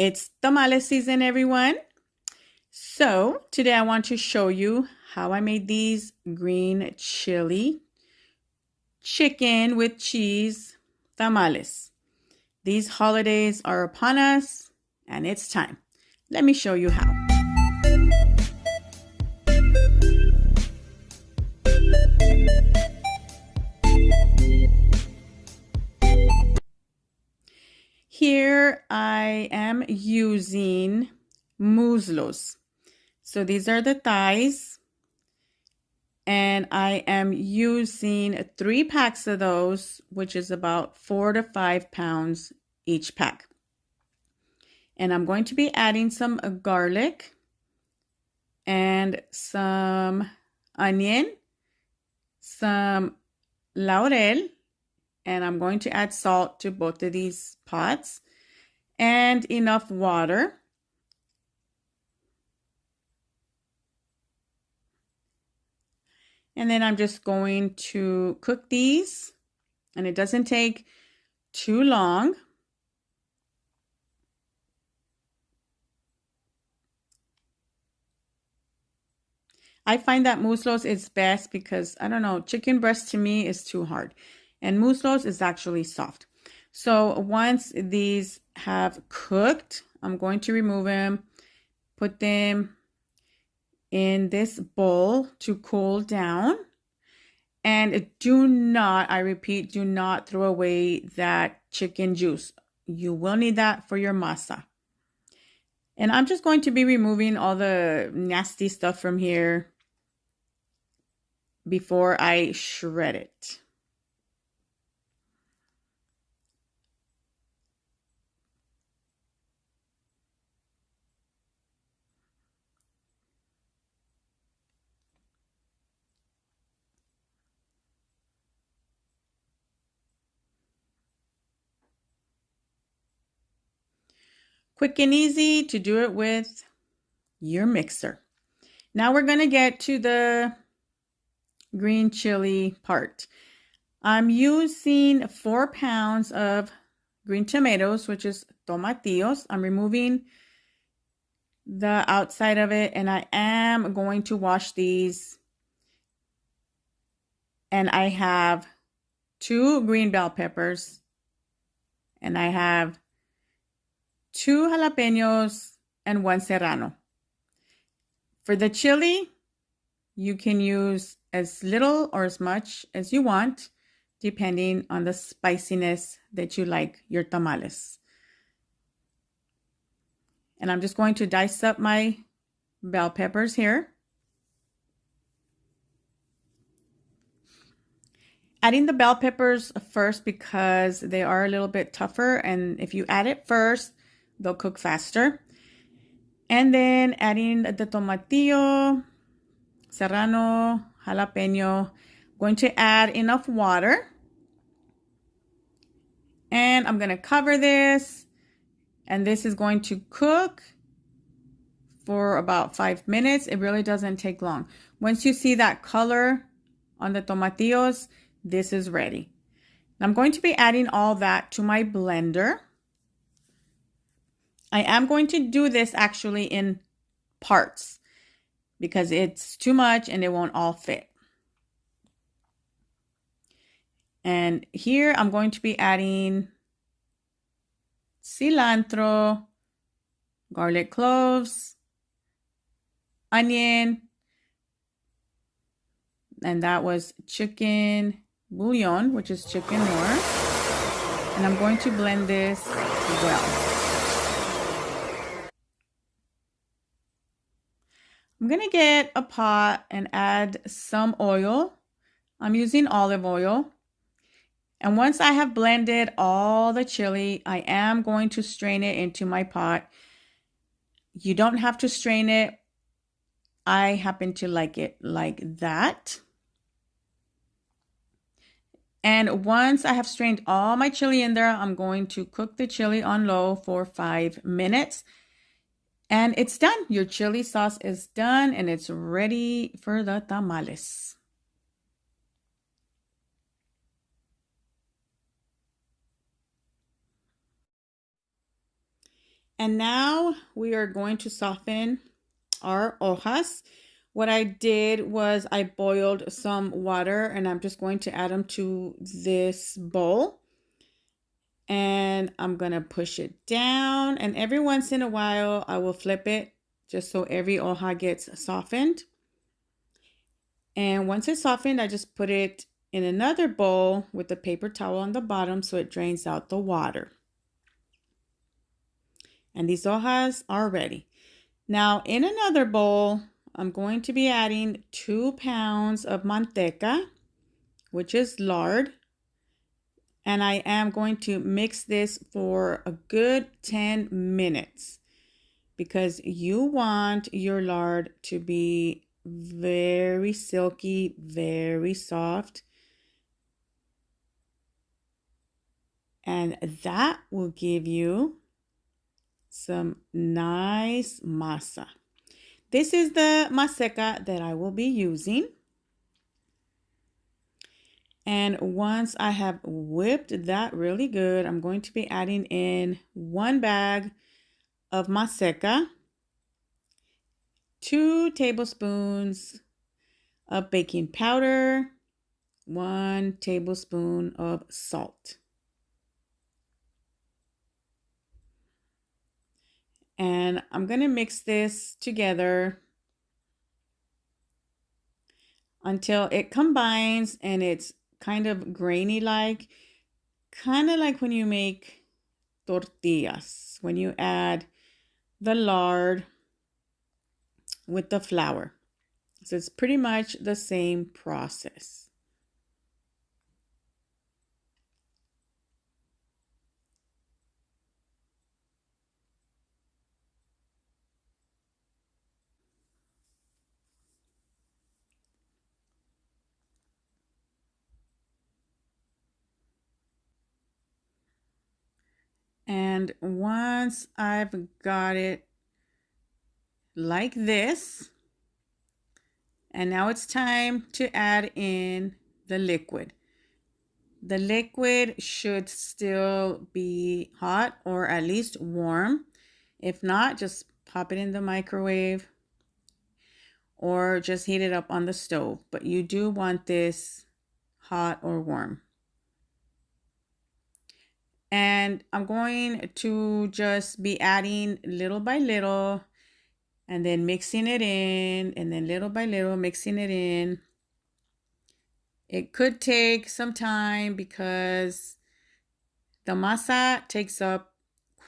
It's tamales season, everyone. So today I want to show you how I made these green chili chicken with cheese tamales. These holidays are upon us and it's time. Let me show you how. Here I am using muslos. So these are the thighs. And I am using 3 packs of those, which is about 4 to 5 pounds each pack. And I'm going to be adding some garlic and some onion, some laurel, and I'm going to add salt to both of these pots and enough water. And then I'm just going to cook these, and it doesn't take too long. I find that muslos is best because, I don't know, chicken breast to me is too hard. And muslos is actually soft. So once these have cooked, I'm going to remove them, put them in this bowl to cool down. And do not, I repeat, do not throw away that chicken juice. You will need that for your masa. And I'm just going to be removing all the nasty stuff from here before I shred it. Quick and easy to do it with your mixer. Now we're going to get to the green chili part. I'm using 4 pounds of green tomatoes, which is tomatillos. I'm removing the outside of it, and I am going to wash these. And I have 2 green bell peppers, and I have 2 jalapeños and 1 serrano. For the chili, you can use as little or as much as you want, depending on the spiciness that you like your tamales. And I'm just going to dice up my bell peppers here. Adding the bell peppers first because they are a little bit tougher, and if you add it first, they'll cook faster. And then adding the tomatillo, serrano, jalapeño. Going to add enough water. And I'm going to cover this. And this is going to cook for about 5 minutes. It really doesn't take long. Once you see that color on the tomatillos, this is ready. I'm going to be adding all that to my blender. I am going to do this actually in parts because it's too much and it won't all fit. And here I'm going to be adding cilantro, garlic cloves, onion, and that was chicken bouillon, which is chicken Knorr. And I'm going to blend this well. I'm going to get a pot and add some oil. I'm using olive oil. And once I have blended all the chili, I am going to strain it into my pot. You don't have to strain it. I happen to like it like that. And once I have strained all my chili in there, I'm going to cook the chili on low for 5 minutes. And it's done. Your chili sauce is done and it's ready for the tamales. And now we are going to soften our hojas. What I did was I boiled some water and I'm just going to add them to this bowl. And I'm going to push it down. And every once in a while, I will flip it just so every hoja gets softened. And once it's softened, I just put it in another bowl with the paper towel on the bottom so it drains out the water. And these hojas are ready. Now in another bowl, I'm going to be adding 2 pounds of manteca, which is lard. And I am going to mix this for a good 10 minutes because you want your lard to be very silky, very soft. And that will give you some nice masa. This is the maseca that I will be using. And once I have whipped that really good, I'm going to be adding in 1 bag of maseca, 2 tablespoons of baking powder, 1 tablespoon of salt. And I'm going to mix this together until it combines and it's kind of grainy like, kind of like when you make tortillas, when you add the lard with the flour. So it's pretty much the same process. And once I've got it like this, and now it's time to add in the liquid. The liquid should still be hot or at least warm. If not, just pop it in the microwave or just heat it up on the stove. But you do want this hot or warm. And I'm going to just be adding little by little and then mixing it in, and then little by little mixing it in. It could take some time because the masa takes up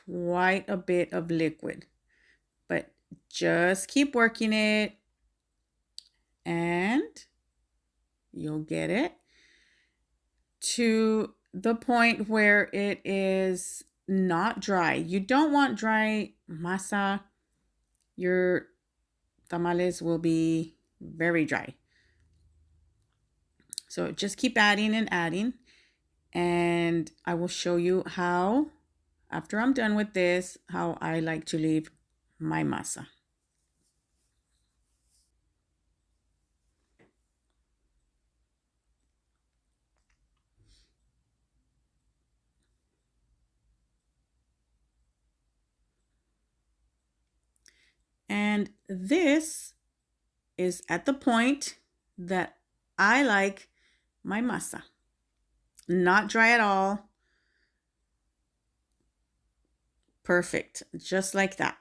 quite a bit of liquid, but just keep working it and you'll get it to the point where it is not dry. You don't want dry masa. Your tamales will be very dry. So just keep adding and adding, and I will show you how, after I'm done with this, how I like to leave my masa. And this is at the point that I like my masa. Not dry at all. Perfect. Just like that.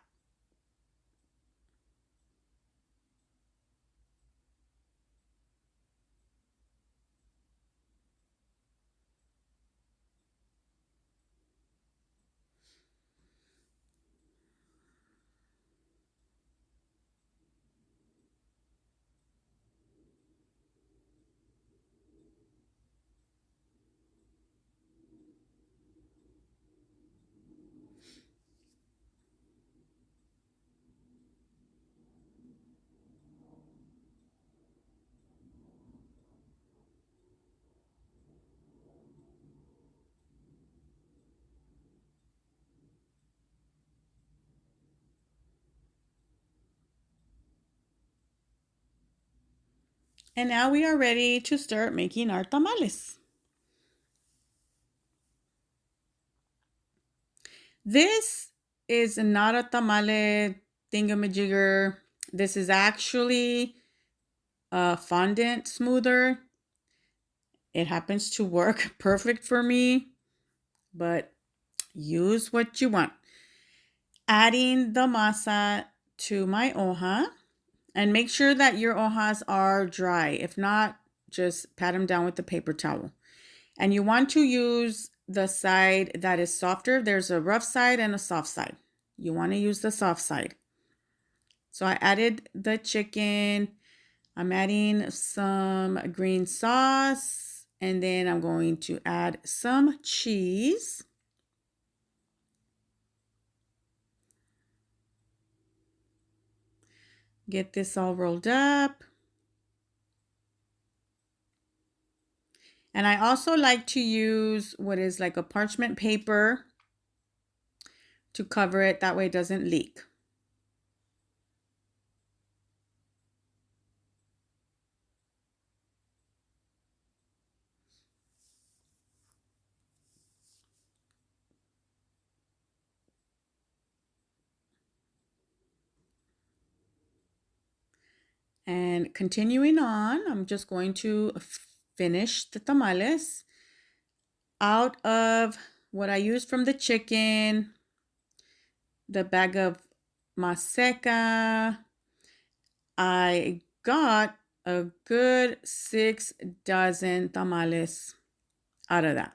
And now we are ready to start making our tamales. This is not a tamale thingamajigger. This is actually a fondant smoother. It happens to work perfect for me, but use what you want. Adding the masa to my hoja, and make sure that your hojas are dry. If not, just pat them down with the paper towel. And you want to use the side that is softer. There's a rough side and a soft side. You want to use the soft side. So I added the chicken. I'm adding some green sauce, and then I'm going to add some cheese. Get this all rolled up. And I also like to use what is like a parchment paper to cover it. That way it doesn't leak. And continuing on, I'm just going to finish the tamales. Out of what I used from the chicken, the bag of maseca, I got a good 6 dozen tamales out of that.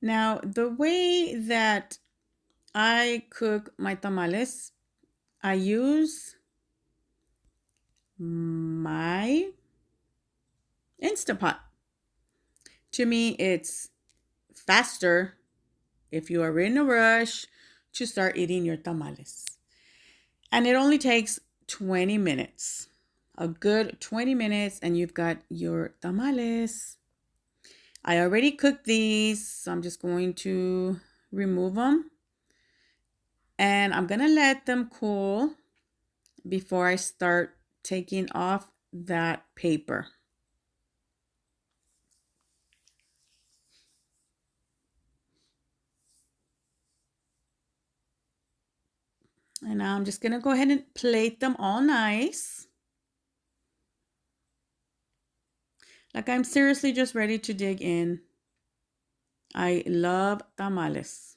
Now, the way that I cook my tamales, I use my Instapot. To me, it's faster if you are in a rush to start eating your tamales. And it only takes 20 minutes. A good 20 minutes, and you've got your tamales. I already cooked these, so I'm just going to remove them. And I'm going to let them cool before I start taking off that paper. And now I'm just going to go ahead and plate them all nice. Like I'm seriously just ready to dig in. I love tamales.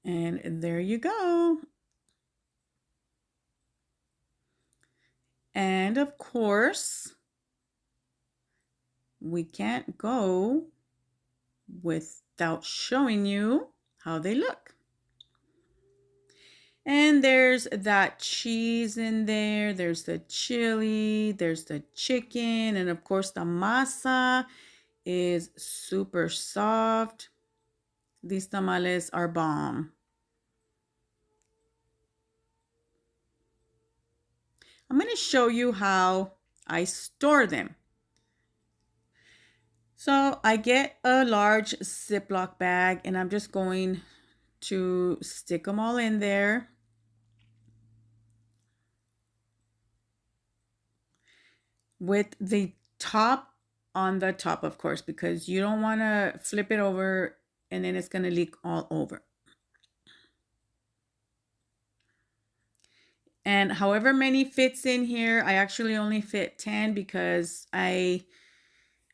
And there you go. And of course, we can't go without showing you how they look. And there's that cheese in there. There's the chili. There's the chicken. And of course, the masa is super soft. These tamales are bomb. I'm going to show you how I store them. So I get a large Ziploc bag, and I'm just going to stick them all in there. With the top on the top, of course, because you don't want to flip it over and then it's going to leak all over. And however many fits in here, I actually only fit 10 because I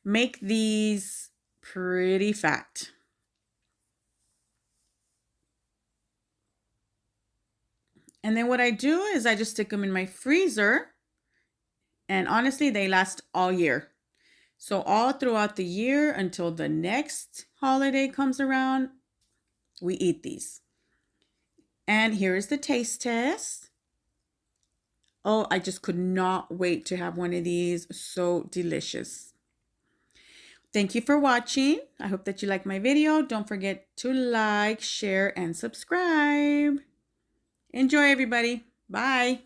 make these pretty fat. And then what I do is I just stick them in my freezer. And honestly, they last all year. So all throughout the year until the next holiday comes around, we eat these. And here is the taste test. Oh, I just could not wait to have one of these. So delicious. Thank you for watching. I hope that you like my video. Don't forget to like, share, and subscribe. Enjoy, everybody. Bye.